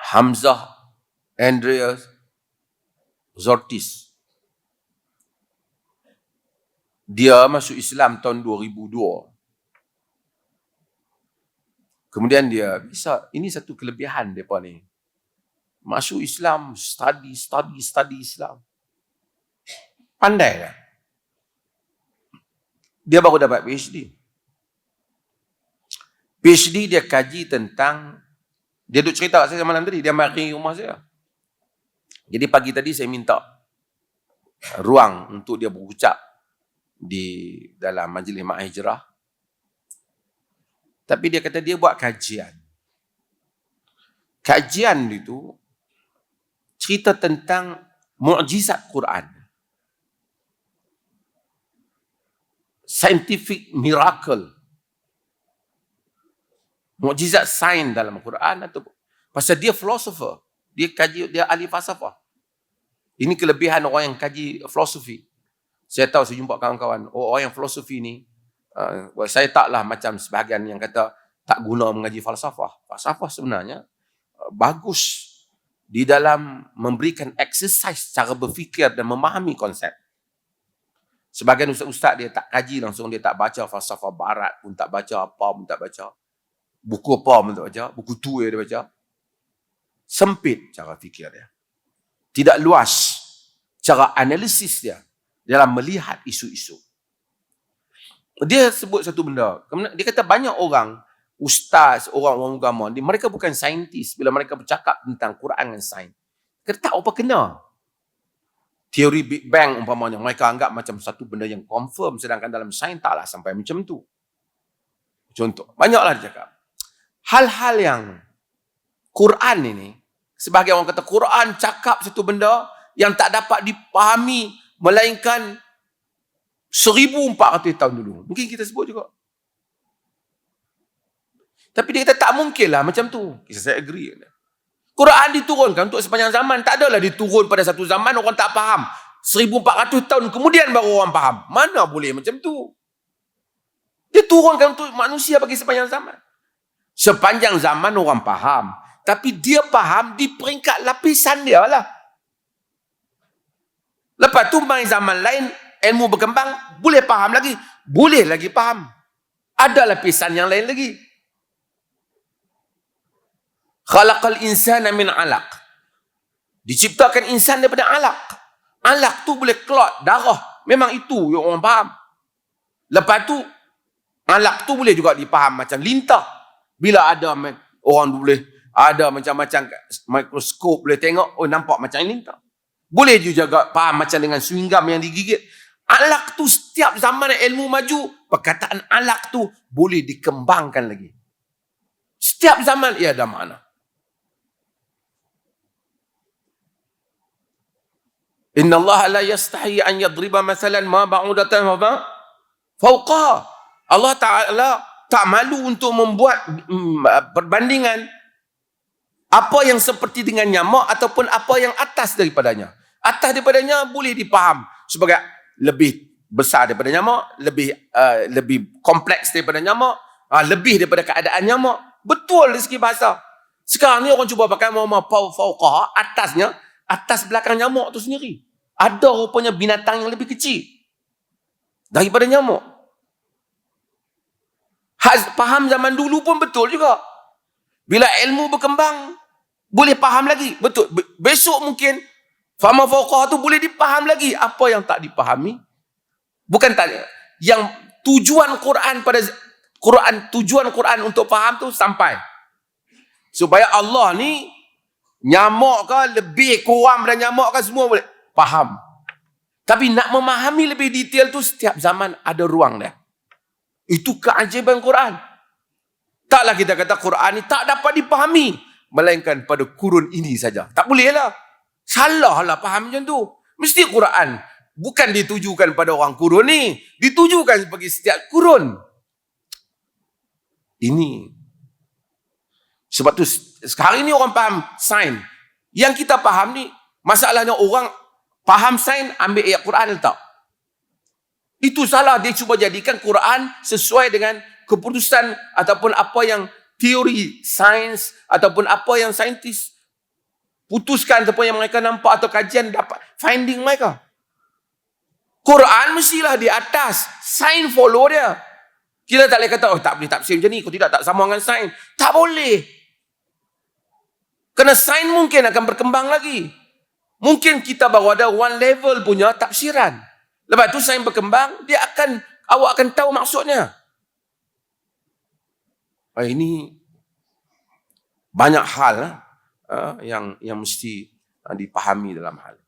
Hamzah Andreas Zortis. Dia masuk Islam tahun 2002. Kemudian dia bisa, ini satu kelebihan mereka ni. Masuk Islam, study Islam. Pandai lah. Dia baru dapat PhD. PhD dia kaji tentang, dia duk cerita kat saya malam tadi, dia mari rumah saya. Jadi pagi tadi saya minta ruang untuk dia berucap di dalam majlis Mak Hijrah. Tapi dia kata dia buat kajian. Kajian itu cerita tentang mukjizat Quran. Scientific miracle. Mukjizat sains dalam Quran atau pasal dia philosopher. Dia kaji, dia ahli falsafah. Ini kelebihan orang yang kaji filosofi. Saya tahu, saya jumpa kawan-kawan, orang yang filosofi ni, saya taklah macam sebahagian yang kata tak guna mengaji falsafah. Falsafah sebenarnya bagus di dalam memberikan exercise cara berfikir dan memahami konsep. Sebagian ustaz-ustaz dia tak kaji langsung, dia tak baca falsafah barat pun, tak baca apa pun, tak baca buku apa pun, tak baca buku tu dia baca. Sempit cara fikir dia, tidak luas cara analisis dia dalam melihat isu-isu. Dia sebut satu benda, dia kata banyak orang, ustaz, orang-orang agama, mereka bukan saintis bila mereka bercakap tentang Quran dan sains. Kata tak apa kena. Teori Big Bang umpamanya, mereka anggap macam satu benda yang confirm, sedangkan dalam sains taklah sampai macam tu. Contoh, banyaklah dia cakap. Hal-hal yang Quran ini, sebagai orang kata Quran cakap satu benda yang tak dapat dipahami melainkan 1400 tahun dulu. Mungkin kita sebut juga. Tapi dia kata tak mungkin lah macam tu. Saya agree. Quran diturunkan untuk sepanjang zaman. Tak adalah diturun pada satu zaman orang tak faham. 1400 tahun kemudian baru orang faham. Mana boleh macam tu? Diturunkan untuk manusia bagi sepanjang zaman. Sepanjang zaman orang faham. Tapi dia faham di peringkat lapisan dia lah. Lepas tu main zaman lain, ilmu berkembang, boleh faham lagi. Boleh lagi faham. Ada lapisan yang lain lagi. Khalaqal insana min alaq. Diciptakan insan daripada alaq. Alaq tu boleh clot, darah. Memang itu yang orang faham. Lepas tu, alaq tu boleh juga dipaham macam lintah. Bila ada orang boleh, ada macam-macam mikroskop boleh tengok, oh nampak macam lintah. Boleh juga faham macam dengan swinggam yang digigit. Alaq tu setiap zaman ilmu maju, perkataan alaq tu boleh dikembangkan lagi. Setiap zaman ia ada makna. Inna Allah la yastahi an yadriba masalan ma ba'udatan wa ma fawqaha. Allah Ta'ala tak malu untuk membuat perbandingan apa yang seperti dengan nyamuk ataupun apa yang atas daripadanya. Atas daripadanya boleh dipaham sebagai lebih besar daripada nyamuk, lebih kompleks daripada nyamuk, lebih daripada keadaan nyamuk. Betul dari segi bahasa. Sekarang ni orang cuba pakai nama fauqaha, atasnya, atas belakang nyamuk tu sendiri. Ada rupanya binatang yang lebih kecil daripada nyamuk. Faham zaman dulu pun betul juga. Bila ilmu berkembang, boleh faham lagi. Betul. Besok mungkin, faham fauqah tu boleh dipaham lagi. Apa yang tak dipahami, bukan tak. Yang tujuan Quran pada tujuan Quran untuk faham tu sampai. Supaya Allah ni, nyamuk ke, lebih kurang daripada nyamuk ke, semua boleh faham. Tapi nak memahami lebih detail tu, setiap zaman ada ruang dia. Itu keajaiban Quran. Taklah kita kata Quran ni tak dapat dipahami melainkan pada kurun ini saja. Tak boleh lah. Salah lah faham macam tu. Mesti Quran bukan ditujukan pada orang kurun ni. Ditujukan bagi setiap kurun. Ini. Sebab tu sekarang ni orang faham sains. Yang kita faham ni, masalahnya orang faham sains, ambil ayat Quran letak. Itu salah. Dia cuba jadikan Quran sesuai dengan keputusan ataupun apa yang teori sains ataupun apa yang saintis putuskan apa yang mereka nampak atau kajian dapat finding mereka. Quran mestilah di atas, sains follow dia. Kita tak boleh kata, oh tak boleh tafsir macam ni, kau tidak tak sama dengan sains. Tak boleh. Kerana sains mungkin akan berkembang lagi. Mungkin kita baru ada one level punya tafsiran. Lepas tu sains berkembang, awak akan tahu maksudnya. Ini banyak hal yang mesti dipahami dalam hal.